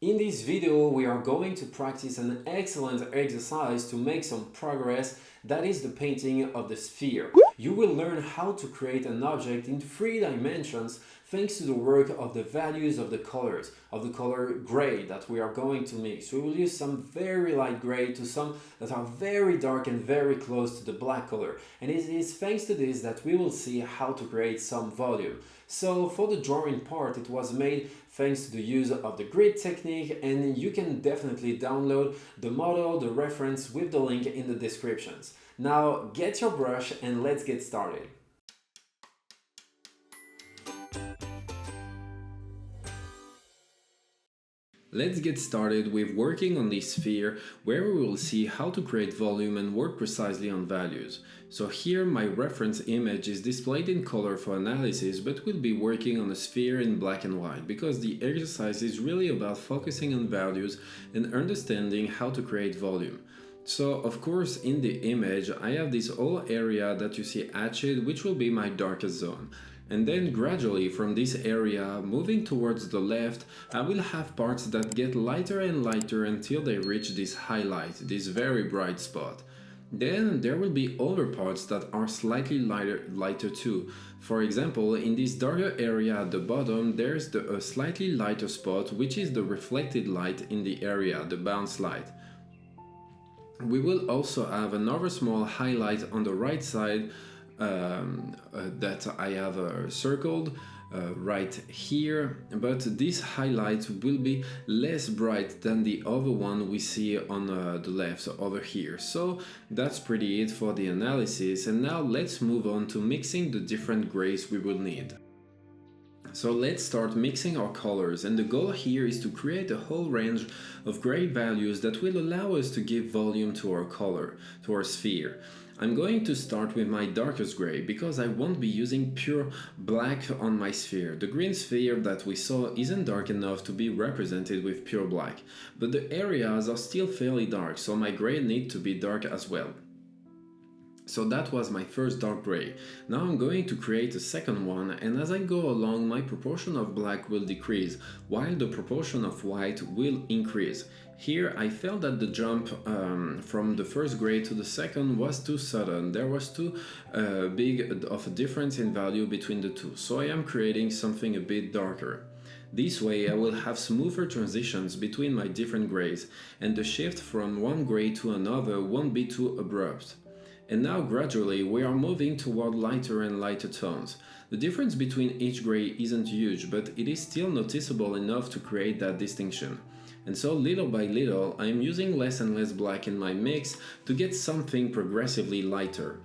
In this video, we are going to practice an excellent exercise to make some progress, that is the painting of the sphere. You will learn how to create an object in 3 dimensions thanks to the work of the values of the colors, of the color gray that we are going to mix. We will use some very light gray to some that are very dark and very close to the black color. And it is thanks to this that we will see how to create some volume. So for the drawing part, it was made thanks to the use of the grid technique, and you can definitely download the model, the reference with the link in the descriptions. Now get your brush and let's get started. Let's get started with working on this sphere, where we will see how to create volume and work precisely on values. So here my reference image is displayed in color for analysis, but we'll be working on a sphere in black and white because the exercise is really about focusing on values and understanding how to create volume. So of course in the image I have this whole area that you see hatched, which will be my darkest zone. And then gradually from this area, moving towards the left, I will have parts that get lighter and lighter until they reach this highlight, this very bright spot. Then there will be other parts that are slightly lighter too. For example, in this darker area at the bottom, there's a slightly lighter spot, which is the reflected light in the area, the bounce light. We will also have another small highlight on the right side that I have circled right here, but this highlight will be less bright than the other one we see on the left over here. So that's pretty it for the analysis, and now let's move on to mixing the different grays we will need. So let's start mixing our colors, and the goal here is to create a whole range of gray values that will allow us to give volume to our color, to our sphere. I'm going to start with my darkest gray because I won't be using pure black on my sphere. The green sphere that we saw isn't dark enough to be represented with pure black, but the areas are still fairly dark, so my gray need to be dark as well. So that was my first dark gray. Now I'm going to create a second one, and as I go along my proportion of black will decrease, while the proportion of white will increase. Here I felt that the jump from the first gray to the second was too sudden. There was too big of a difference in value between the two, so I am creating something a bit darker. This way I will have smoother transitions between my different grays, and the shift from one gray to another won't be too abrupt. And now gradually we are moving toward lighter and lighter tones. The difference between each gray isn't huge, but it is still noticeable enough to create that distinction. And so little by little I am using less and less black in my mix to get something progressively lighter.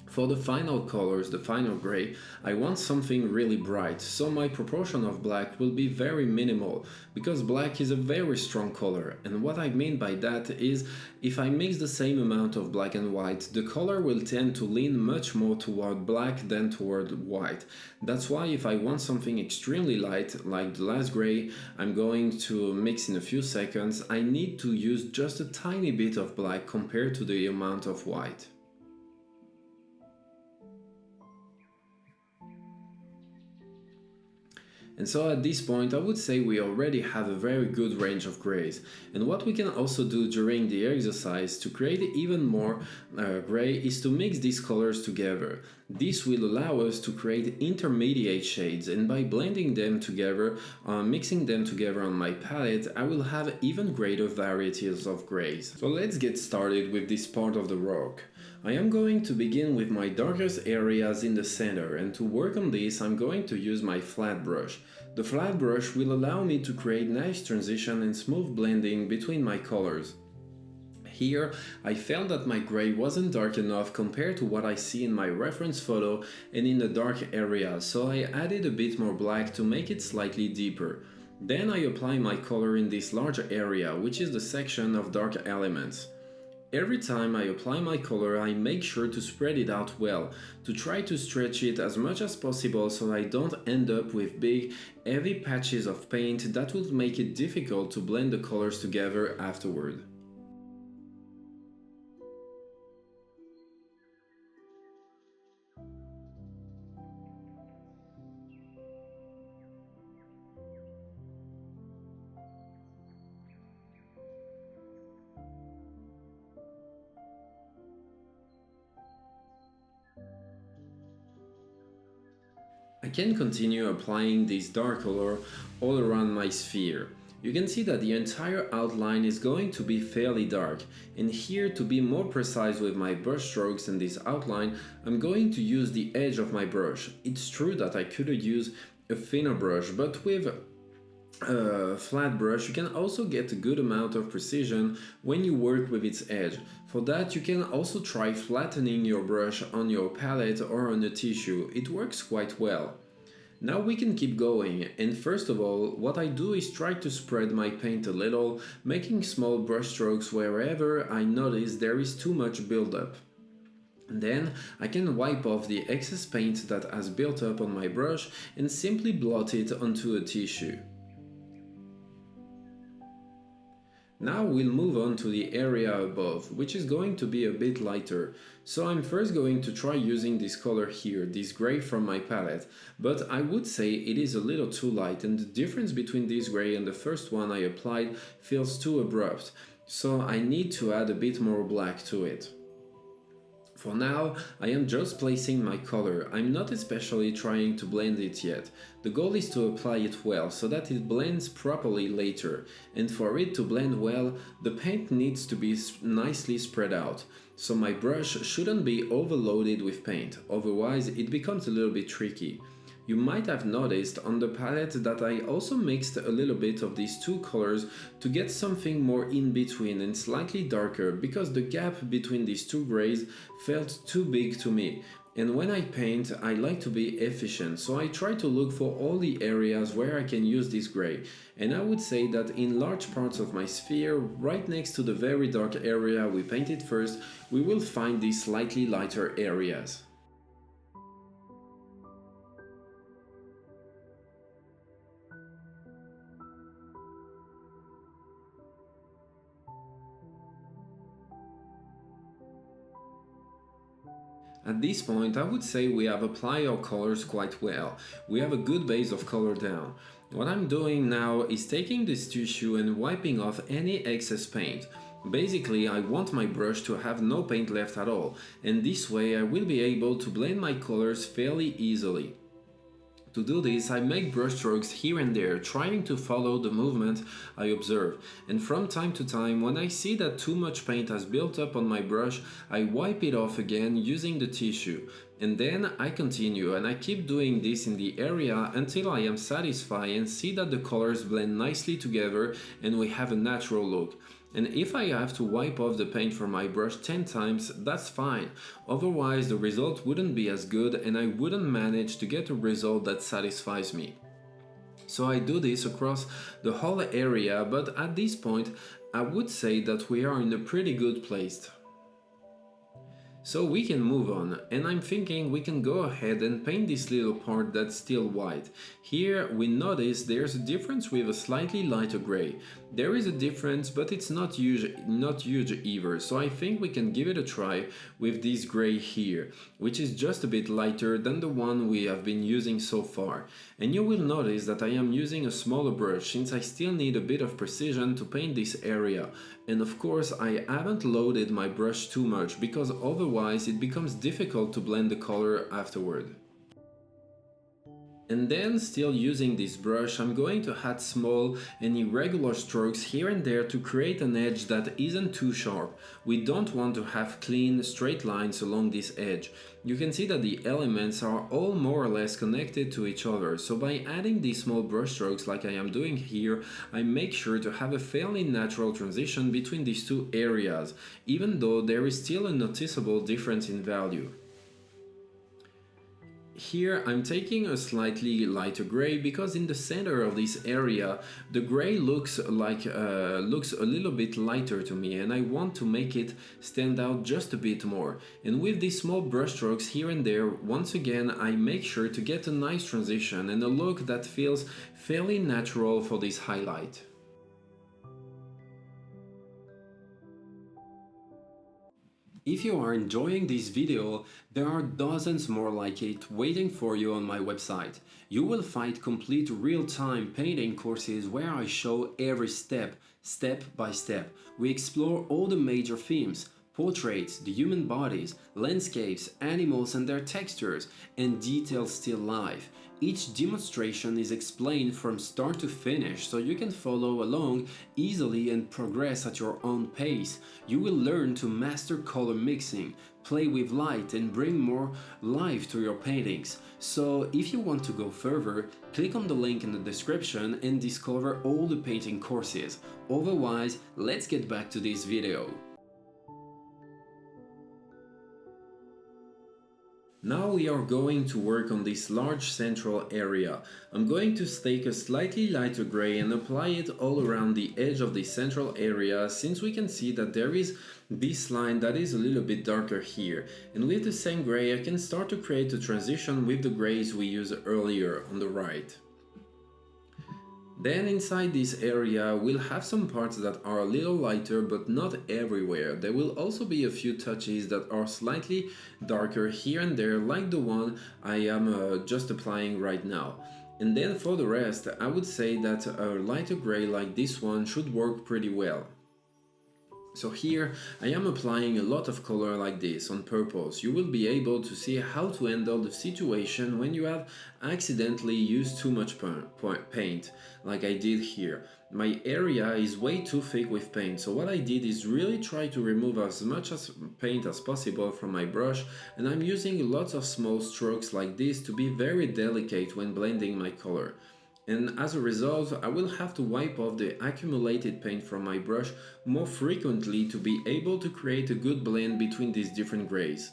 For the final colors, the final gray, I want something really bright, so my proportion of black will be very minimal, because black is a very strong color, and what I mean by that is, if I mix the same amount of black and white, the color will tend to lean much more toward black than toward white. That's why if I want something extremely light, like the last gray I'm going to mix in a few seconds, I need to use just a tiny bit of black compared to the amount of white. And so at this point I would say we already have a very good range of grays, and what we can also do during the exercise to create even more gray is to mix these colors together. This will allow us to create intermediate shades, and by blending them together, mixing them together on my palette, I will have even greater varieties of grays. So let's get started with this part of the work. I am going to begin with my darkest areas in the center, and to work on this I'm going to use my flat brush. The flat brush will allow me to create nice transition and smooth blending between my colors. Here I felt that my gray wasn't dark enough compared to what I see in my reference photo and in the dark area, so I added a bit more black to make it slightly deeper. Then I apply my color in this larger area, which is the section of dark elements. Every time I apply my color, I make sure to spread it out well, to try to stretch it as much as possible so I don't end up with big, heavy patches of paint that would make it difficult to blend the colors together afterward. I can continue applying this dark color all around my sphere. You can see that the entire outline is going to be fairly dark, and here, to be more precise with my brush strokes in this outline, I'm going to use the edge of my brush. It's true that I could use a thinner brush, but with a flat brush you can also get a good amount of precision when you work with its edge. For that, you can also try flattening your brush on your palette or on a tissue. It works quite well. Now we can keep going, and first of all, what I do is try to spread my paint a little, making small brush strokes wherever I notice there is too much buildup. Then I can wipe off the excess paint that has built up on my brush and simply blot it onto a tissue. Now we'll move on to the area above, which is going to be a bit lighter. So I'm first going to try using this color here, this gray from my palette, but I would say it is a little too light, and the difference between this gray and the first one I applied feels too abrupt, so I need to add a bit more black to it. For now, I am just placing my color. I'm not especially trying to blend it yet. The goal is to apply it well so that it blends properly later. And for it to blend well, the paint needs to be nicely spread out. So my brush shouldn't be overloaded with paint, otherwise it becomes a little bit tricky. You might have noticed on the palette that I also mixed a little bit of these two colors to get something more in between and slightly darker, because the gap between these two grays felt too big to me. And when I paint, I like to be efficient, so I try to look for all the areas where I can use this gray. And I would say that in large parts of my sphere, right next to the very dark area we painted first, we will find these slightly lighter areas. At this point, I would say we have applied our colors quite well. We have a good base of color down. What I'm doing now is taking this tissue and wiping off any excess paint. Basically, I want my brush to have no paint left at all, and this way I will be able to blend my colors fairly easily. To do this, I make brush strokes here and there, trying to follow the movement I observe, and from time to time, when I see that too much paint has built up on my brush, I wipe it off again using the tissue. And then I continue, and I keep doing this in the area until I am satisfied and see that the colors blend nicely together and we have a natural look. And if I have to wipe off the paint from my brush 10 times, that's fine. Otherwise, the result wouldn't be as good and I wouldn't manage to get a result that satisfies me. So I do this across the whole area, but at this point, I would say that we are in a pretty good place. So we can move on, and I'm thinking we can go ahead and paint this little part that's still white. Here we notice there's a difference with a slightly lighter gray. There is a difference, but it's not huge either, so I think we can give it a try with this gray here, which is just a bit lighter than the one we have been using so far. And you will notice that I am using a smaller brush since I still need a bit of precision to paint this area. And of course I haven't loaded my brush too much, because otherwise it becomes difficult to blend the color afterward. And then, still using this brush, I'm going to add small and irregular strokes here and there to create an edge that isn't too sharp. We don't want to have clean, straight lines along this edge. You can see that the elements are all more or less connected to each other, so by adding these small brush strokes like I am doing here, I make sure to have a fairly natural transition between these two areas, even though there is still a noticeable difference in value. Here I'm taking a slightly lighter gray because in the center of this area the gray looks a little bit lighter to me, and I want to make it stand out just a bit more. And with these small brush strokes here and there, once again I make sure to get a nice transition and a look that feels fairly natural for this highlight. If you are enjoying this video, there are dozens more like it waiting for you on my website. You will find complete real-time painting courses where I show every step by step. We explore all the major themes: portraits, the human bodies, landscapes, animals and their textures, and detailed still life. Each demonstration is explained from start to finish so you can follow along easily and progress at your own pace. You will learn to master color mixing, play with light and bring more life to your paintings. So if you want to go further, click on the link in the description and discover all the painting courses. Otherwise, let's get back to this video. Now we are going to work on this large central area. I'm going to take a slightly lighter gray and apply it all around the edge of the central area, since we can see that there is this line that is a little bit darker here. And with the same gray I can start to create a transition with the grays we used earlier on the right. Then inside this area we'll have some parts that are a little lighter, but not everywhere. There will also be a few touches that are slightly darker here and there, like the one I am just applying right now. And then for the rest, I would say that a lighter gray like this one should work pretty well. So here I am applying a lot of color like this on purpose. You will be able to see how to handle the situation when you have accidentally used too much paint, like I did here. My area is way too thick with paint, so what I did is really try to remove as much paint as possible from my brush, and I'm using lots of small strokes like this to be very delicate when blending my color. And as a result, I will have to wipe off the accumulated paint from my brush more frequently to be able to create a good blend between these different grays.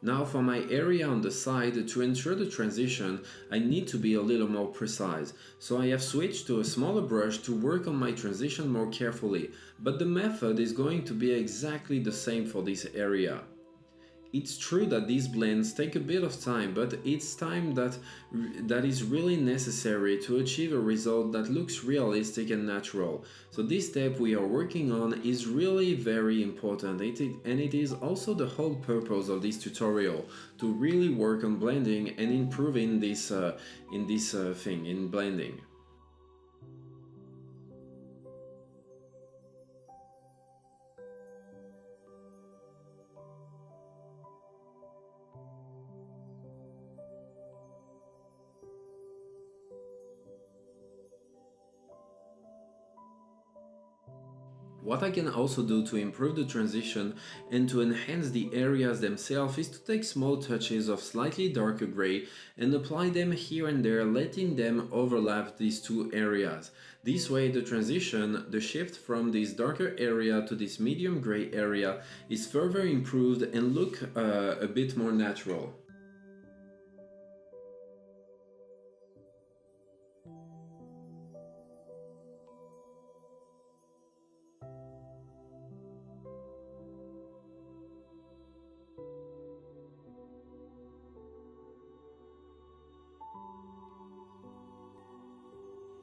Now for my area on the side, to ensure the transition, I need to be a little more precise. So I have switched to a smaller brush to work on my transition more carefully, but the method is going to be exactly the same for this area. It's true that these blends take a bit of time, but it's time that is really necessary to achieve a result that looks realistic and natural. So this step we are working on is really very important, and it is also the whole purpose of this tutorial, to really work on blending and improving this thing in blending. What I can also do to improve the transition and to enhance the areas themselves is to take small touches of slightly darker gray and apply them here and there, letting them overlap these two areas. This way the transition, the shift from this darker area to this medium gray area, is further improved and look a bit more natural.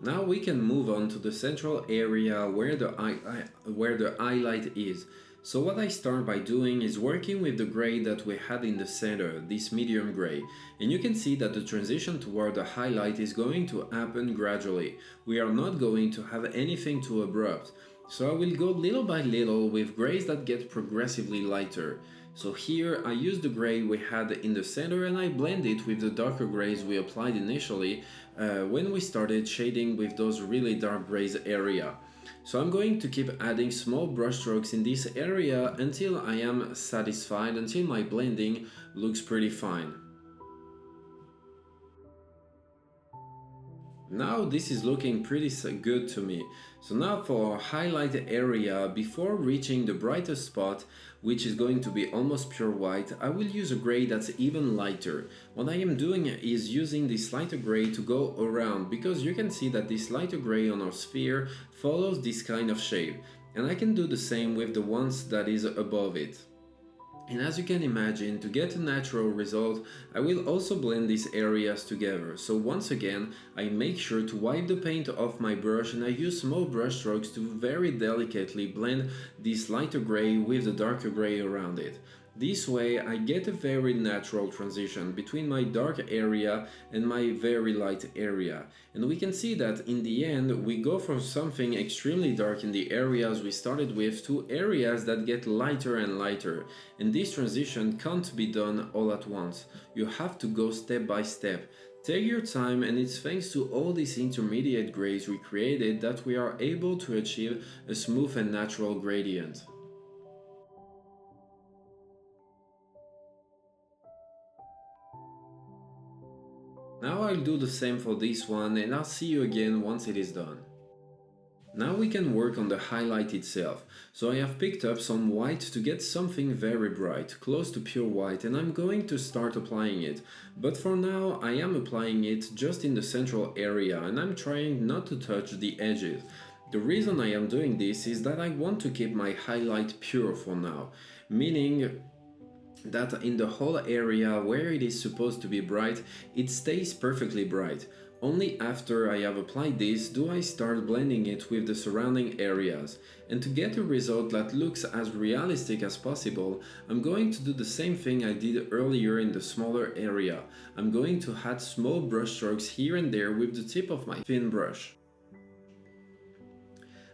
Now we can move on to the central area where the highlight is. So what I start by doing is working with the gray that we had in the center, this medium gray. And you can see that the transition toward the highlight is going to happen gradually. We are not going to have anything too abrupt. So I will go little by little with grays that get progressively lighter. So here I use the gray we had in the center and I blend it with the darker grays we applied initially when we started shading with those really dark grays area. So I'm going to keep adding small brush strokes in this area until I am satisfied, until my blending looks pretty fine. Now this is looking pretty good to me. So now for highlight area, before reaching the brightest spot, which is going to be almost pure white, I will use a gray that's even lighter. What I am doing is using this lighter gray to go around, because you can see that this lighter gray on our sphere follows this kind of shape. And I can do the same with the ones that is above it. And as you can imagine, to get a natural result, I will also blend these areas together. So once again, I make sure to wipe the paint off my brush and I use small brush strokes to very delicately blend this lighter gray with the darker gray around it. This way I get a very natural transition between my dark area and my very light area. And we can see that in the end we go from something extremely dark in the areas we started with to areas that get lighter and lighter. And this transition can't be done all at once. You have to go step by step. Take your time, and it's thanks to all these intermediate grays we created that we are able to achieve a smooth and natural gradient. Now I'll do the same for this one, and I'll see you again once it is done. Now we can work on the highlight itself. So I have picked up some white to get something very bright, close to pure white, and I'm going to start applying it. But for now I am applying it just in the central area, and I'm trying not to touch the edges. The reason I am doing this is that I want to keep my highlight pure for now, meaning that in the whole area where it is supposed to be bright, it stays perfectly bright. Only after I have applied this do I start blending it with the surrounding areas. And to get a result that looks as realistic as possible, I'm going to do the same thing I did earlier in the smaller area. I'm going to add small brush strokes here and there with the tip of my thin brush.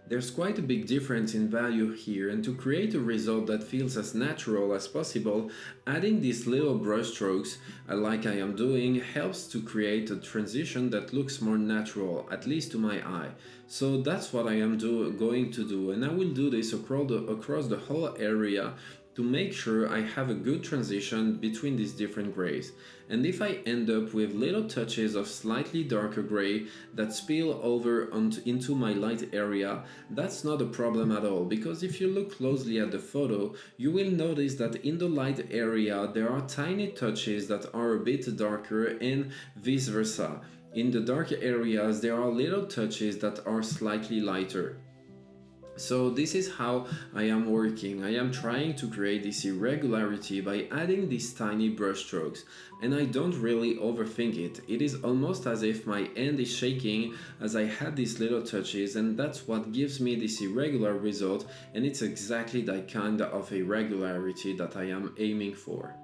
There's quite a big difference in value here, and to create a result that feels as natural as possible, adding these little brush strokes, like I am doing, helps to create a transition that looks more natural, at least to my eye. So that's what I am going to do, and I will do this across the whole area to make sure I have a good transition between these different grays. And if I end up with little touches of slightly darker gray that spill over into my light area, that's not a problem at all, because if you look closely at the photo, you will notice that in the light area there are tiny touches that are a bit darker and vice versa. In the dark areas there are little touches that are slightly lighter. So this is how I am working. I am trying to create this irregularity by adding these tiny brush strokes, and I don't really overthink it. It is almost as if my hand is shaking as I had these little touches, and that's what gives me this irregular result, and it's exactly that kind of irregularity that I am aiming for.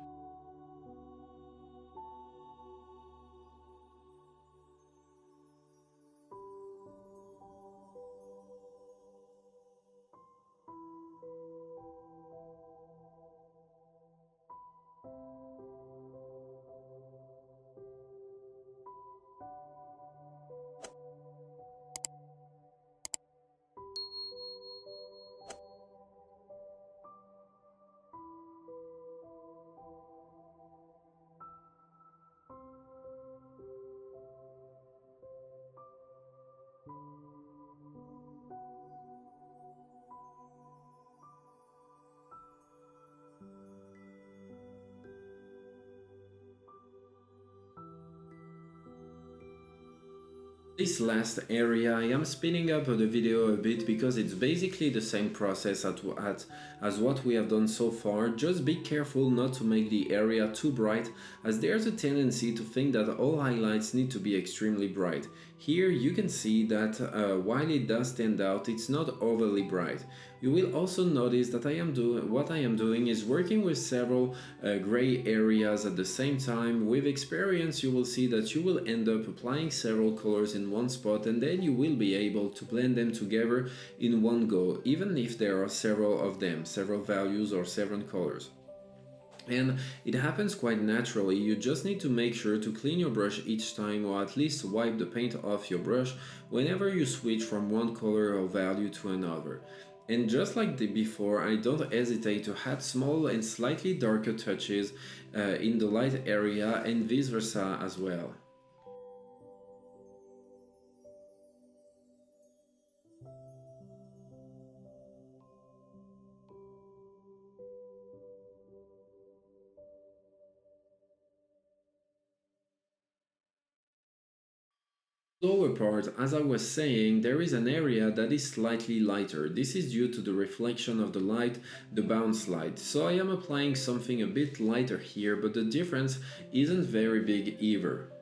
This last area I am speeding up the video a bit because it's basically the same process as what we have done so far. Just be careful not to make the area too bright, as there's a tendency to think that all highlights need to be extremely bright. Here you can see that while it does stand out, it's not overly bright. You will also notice that what I am doing is working with several gray areas at the same time. With experience you will see that you will end up applying several colors in one spot, and then you will be able to blend them together in one go, even if there are several of them, several values or several colors. And it happens quite naturally. You just need to make sure to clean your brush each time, or at least wipe the paint off your brush whenever you switch from one color or value to another. And just like before, I don't hesitate to add small and slightly darker touches in the light area, and vice versa as well. Lower part, as I was saying, there is an area that is slightly lighter. This is due to the reflection of the light, the bounce light. So I am applying something a bit lighter here, but the difference isn't very big either.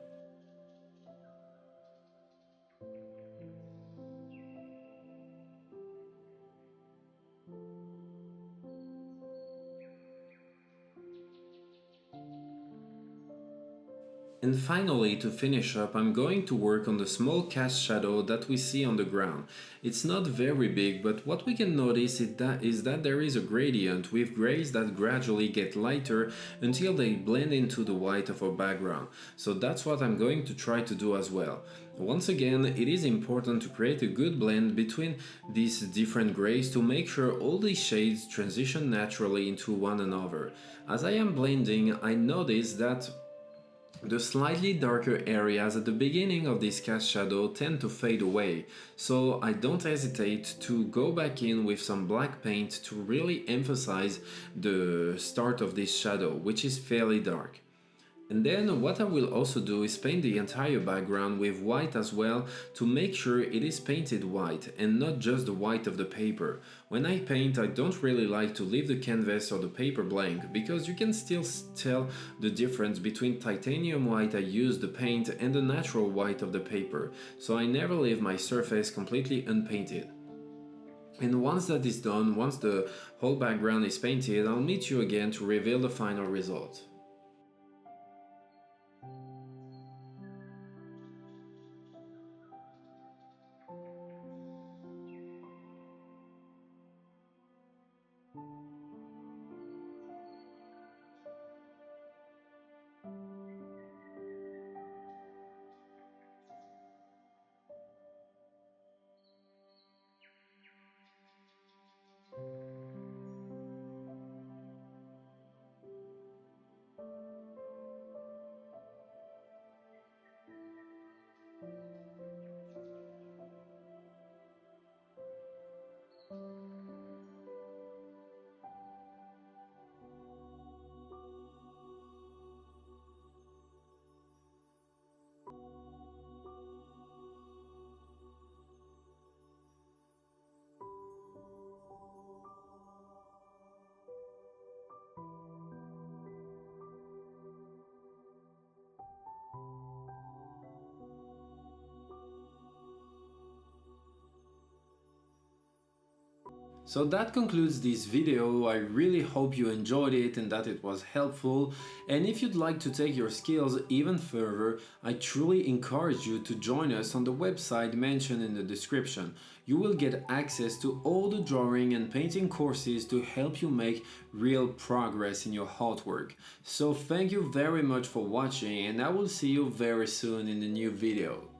And finally, to finish up, I'm going to work on the small cast shadow that we see on the ground. It's not very big, but what we can notice is that there is a gradient with grays that gradually get lighter until they blend into the white of our background. So that's what I'm going to try to do as well. Once again, it is important to create a good blend between these different grays to make sure all these shades transition naturally into one another. As I am blending, I notice that the slightly darker areas at the beginning of this cast shadow tend to fade away, so I don't hesitate to go back in with some black paint to really emphasize the start of this shadow, which is fairly dark. And then what I will also do is paint the entire background with white as well to make sure it is painted white and not just the white of the paper. When I paint, I don't really like to leave the canvas or the paper blank because you can still tell the difference between titanium white I use the paint and the natural white of the paper, so I never leave my surface completely unpainted. And once that is done, once the whole background is painted, I'll meet you again to reveal the final result. So that concludes this video. I really hope you enjoyed it and that it was helpful. And if you'd like to take your skills even further, I truly encourage you to join us on the website mentioned in the description. You will get access to all the drawing and painting courses to help you make real progress in your artwork. So thank you very much for watching, and I will see you very soon in a new video.